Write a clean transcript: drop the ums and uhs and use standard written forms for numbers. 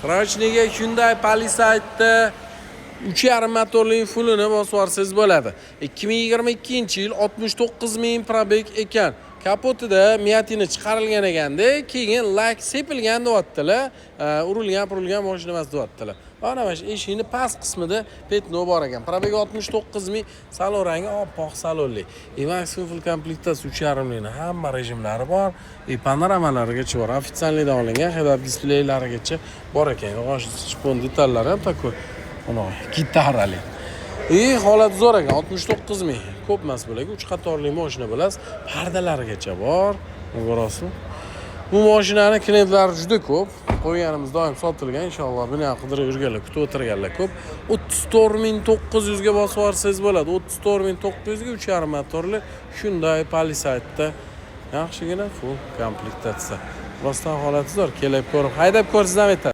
Srachniga Hyundai Palisade 3.5 motorli fullini bosib olsangiz bo'ladi. 2022-yil 69.000 probeg ekan. Kapotida miatini chiqarilgan ekanda, keyin lak sepilgan deyaptilar. Urilgan mashina emas deyaptilar. Mana shu eshikning past qismida petno bor ekan. Probeg 69.000, salon rangi oppoq salonli. Maximum full komplektatsiya 3.5 mingdan hamma rejimlari bor. Panoramalarigacha bor. Ofitsialnidan olingan head-up displeylarigacha bor ekan. G'osh chipon detallari ham takoy. Mana gitarali. Holat zo'r ekan. 69.000. Ko'p emas bo'laga 3 qatorli mashina bilasiz. Pardalarigacha bor. Ko'rasizmi? Bu mashinani klientlari juda ko'p. Qo'yganimiz doim sotilgan. Inshaalloh buni ham qidirib yurganlar, kutib o'tirganlar ko'p. 34.900 ga bosib olsangiz bo'ladi. 34.900 ga 3.5 motorli Hyundai Palisade. Yaxshigina full komplektatsiya. Rostdan holati zo'r. Kelib ko'rib, haydab ko'rsangiz ham aytadi.